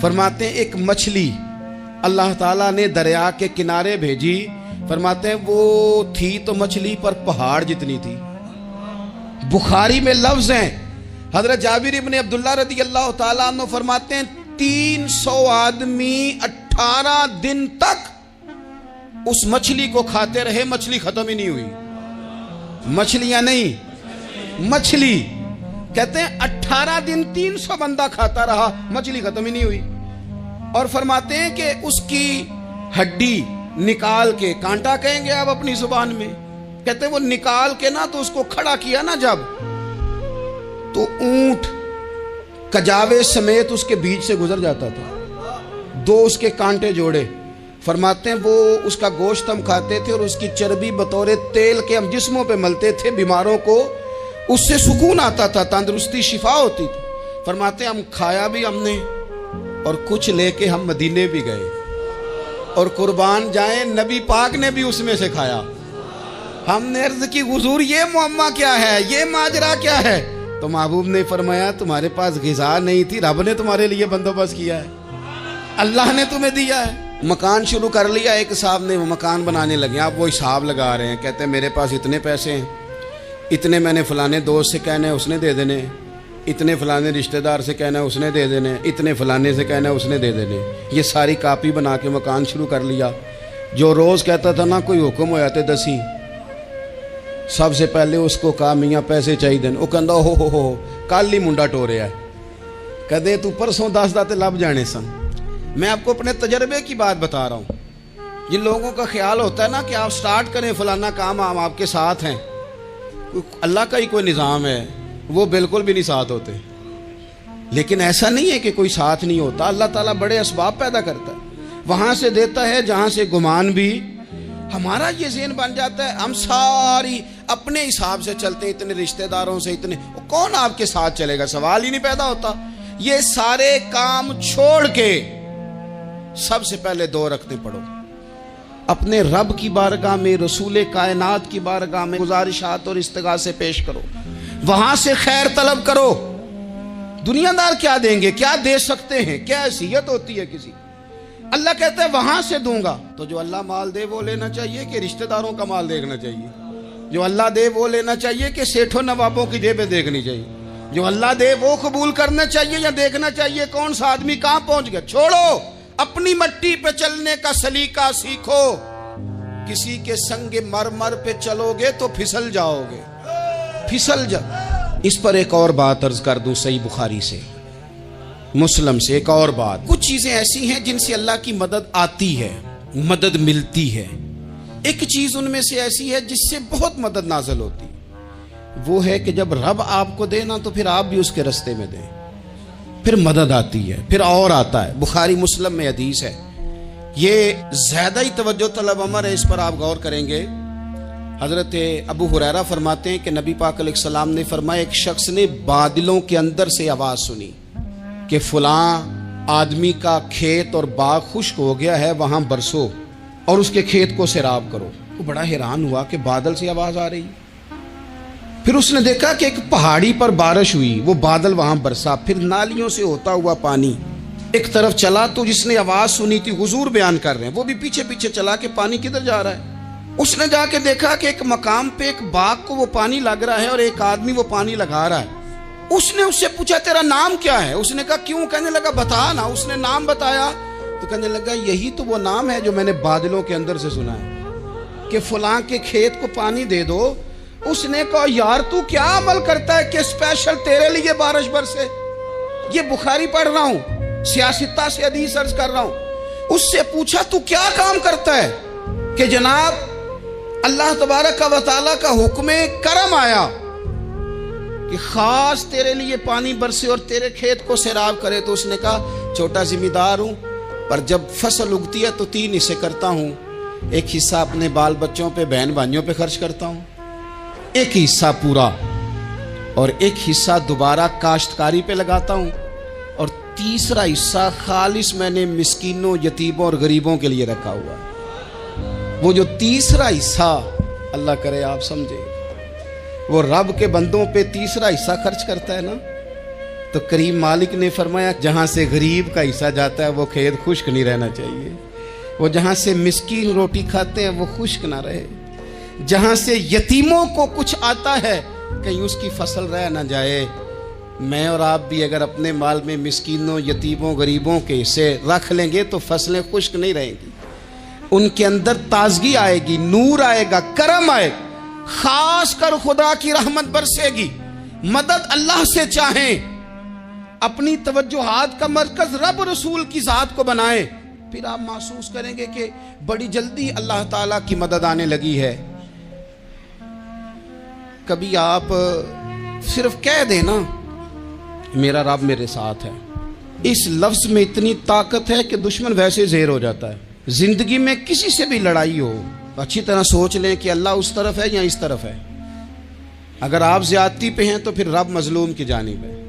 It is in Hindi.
फरमाते हैं एक मछली अल्लाह ताला ने दरिया के किनारे भेजी। फरमाते हैं वो थी तो मछली पर पहाड़ जितनी थी। बुखारी में लफ्ज हैं, हजरत जाबिर इब्ने अब्दुल्लाह रदी अल्लाह ताला अन्हु फरमाते हैं 300 आदमी 18 दिन तक उस मछली को खाते रहे, मछली खत्म ही नहीं हुई। मछलियां नहीं, मछली। कहते हैं 18 दिन 300 बंदा खाता रहा, मछली खत्म ही नहीं हुई। और फरमाते हैं कि उसकी हड्डी निकाल के, कांटा कहेंगे आप अपनी जुबान में, कहते हैं वो निकाल के ना तो उसको खड़ा किया ना जब, तो ऊंट कजावे समेत उसके बीच से गुजर जाता था। 2 उसके कांटे जोड़े। फरमाते हैं वो उसका गोश्त हम खाते थे और उसकी चर्बी बतौर तेल के हम जिस्मों पे मलते थे, बीमारों को उससे सुकून आता था, तंदुरुस्ती शिफा होती थी। फरमाते हैं हम खाया भी हमने और कुछ लेके हम मदीने भी गए, और कुर्बान जाए नबी पाक ने भी उसमें से खाया। हमने अर्ज की हुजूर ये मुअम्मा क्या है, ये माजरा क्या है? तो महबूब ने फरमाया तुम्हारे पास ग़िज़ा नहीं थी, रब ने तुम्हारे लिए बंदोबस्त किया है, अल्लाह ने तुम्हें दिया है। मकान शुरू कर लिया, एक साहब ने वो मकान बनाने लगे, आप वो हिसाब लगा रहे हैं, कहते हैं मेरे पास इतने पैसे हैं, इतने मैंने फलाने दोस्त से कहना है उसने दे देने, इतने फलाने रिश्तेदार से कहना है उसने दे देने, इतने फलाने से कहना है उसने दे देने। ये सारी कापी बना के मकान शुरू कर लिया। जो रोज़ कहता था ना कोई हुक्म हो जाते 10 ही, सबसे पहले उसको कहा मियाँ पैसे चाहिए। वो कहता हो कल ही मुंडा टोरे है, कहते तू परसों 10 दाते लब जाने सन। मैं आपको अपने तजर्बे की बात बता रहा हूँ। जिन लोगों का ख्याल होता है ना कि आप स्टार्ट करें फलाना काम, हम आपके साथ हैं, अल्लाह का ही कोई निज़ाम है, वो बिल्कुल भी नहीं साथ होते। लेकिन ऐसा नहीं है कि कोई साथ नहीं होता, अल्लाह ताला बड़े असबाब पैदा करता है, वहाँ से देता है जहाँ से गुमान भी। हमारा ये ज़हन बन जाता है, हम सारी अपने हिसाब से चलते हैं, इतने रिश्तेदारों से इतने, कौन आपके साथ चलेगा, सवाल ही नहीं पैदा होता। ये सारे काम छोड़ के सबसे पहले 2 रखते पड़ो, अपने रब की बारगाह में, रसूल कायनात की बारगाह में गुजारिशात और इस्तिगासे पेश करो, वहां से खैर तलब करो। दुनियादार क्या देंगे, क्या दे सकते हैं, क्या हैसियत होती है किसी। अल्लाह कहता है वहां से दूंगा। तो जो अल्लाह माल दे वो लेना चाहिए कि रिश्तेदारों का माल देखना चाहिए? जो अल्लाह दे वो लेना चाहिए कि सेठों नवाबों की जेबें देखनी चाहिए? जो अल्लाह दे वो कबूल करना चाहिए या देखना चाहिए कौन सा आदमी कहां पहुंच गया? छोड़ो, अपनी मट्टी पे चलने का सलीका सीखो। किसी के संग मरमर पे चलोगे तो फिसल जाओगे, फिसल जा। इस पर एक और बात अर्ज कर दूं, सही बुखारी से, मुस्लिम से एक और बात। कुछ चीजें ऐसी हैं जिनसे अल्लाह की मदद आती है, मदद मिलती है। एक चीज उनमें से ऐसी है जिससे बहुत मदद नाज़िल होती है, वो है कि जब रब आपको देना तो फिर आप भी उसके रास्ते में दें, फिर मदद आती है, फिर और आता है। बुखारी मुस्लिम में हदीस है, ये ज्यादा ही तवज्जो तलब अमर है, इस पर आप गौर करेंगे। हजरत अबू हुरैरा फरमाते हैं कि नबी पाक अलैहिस्सलाम ने फरमाया एक शख्स ने बादलों के अंदर से आवाज सुनी कि फलां आदमी का खेत और बाग खुश्क हो गया है, वहां बरसो और उसके खेत को सैराब करो। वो बड़ा हैरान हुआ कि बादल से आवाज आ रही। फिर उसने देखा कि एक पहाड़ी पर बारिश हुई, वो बादल वहां बरसा, फिर नालियों से होता हुआ पानी एक तरफ चला। तो जिसने आवाज सुनी थी, हुजूर बयान कर रहे हैं, वो भी पीछे पीछे चला कि पानी किधर जा रहा है। उसने जाके देखा कि एक मकाम पे एक बाग को वो पानी लग रहा है और एक आदमी वो पानी लगा रहा है। उसने उससे पूछा तेरा नाम क्या है? उसने कहा क्यों? कहने लगा बता ना। उसने नाम बताया तो कहने लगा यही तो वो नाम है जो मैंने बादलों के अंदर से सुना है कि फलां के खेत को पानी दे दो। उसने कहा यार तू क्या अमल करता है कि स्पेशल तेरे लिए बारिश बरसे? ये बुखारी पढ़ रहा हूं, सियासता से हदीस अर्ज कर रहा हूं। उससे पूछा तू क्या काम करता है कि जनाब अल्लाह तबारक व तआला का हुक्म करम आया कि खास तेरे लिए पानी बरसे और तेरे खेत को सैराब करे। तो उसने कहा छोटा जिम्मेदार हूं, पर जब फसल उगती है तो 3 हिस्से करता हूं। एक हिस्सा अपने बाल बच्चों पे, बहन भाइयों पे खर्च करता हूं, एक हिस्सा पूरा, और एक हिस्सा दोबारा काश्तकारी पे लगाता हूं, और तीसरा हिस्सा खालिस मैंने मिस्कीनों, यतीमों और गरीबों के लिए रखा हुआ है। वो जो तीसरा हिस्सा, अल्लाह करे आप समझे, वो रब के बंदों पे तीसरा हिस्सा खर्च करता है ना, तो करीम मालिक ने फरमाया जहाँ से गरीब का हिस्सा जाता है वो खेत खुश्क नहीं रहना चाहिए, वो जहाँ से मिस्कीन रोटी खाते हैं वो खुश्क ना रहे, जहाँ से यतीमों को कुछ आता है कहीं उसकी फसल रह ना जाए। मैं और आप भी अगर अपने माल में मिस्कीनों, यतीमों, गरीबों के हिस्से रख लेंगे तो फसलें खुश्क नहीं रहेंगी, उनके अंदर ताजगी आएगी, नूर आएगा, करम आएगा, खास कर खुदा की रहमत बरसेगी। मदद अल्लाह से चाहें, अपनी तवज्जुहात का मरकज रब रसूल की जात को बनाएं, फिर आप महसूस करेंगे कि बड़ी जल्दी अल्लाह ताला की मदद आने लगी है। कभी आप सिर्फ कह देना मेरा रब मेरे साथ है, इस लफ्ज में इतनी ताकत है कि दुश्मन वैसे ज़ेर हो जाता है। जिंदगी में किसी से भी लड़ाई हो, अच्छी तरह सोच लें कि अल्लाह उस तरफ है या इस तरफ है। अगर आप ज्यादती पे हैं तो फिर रब मजलूम की जानिब है।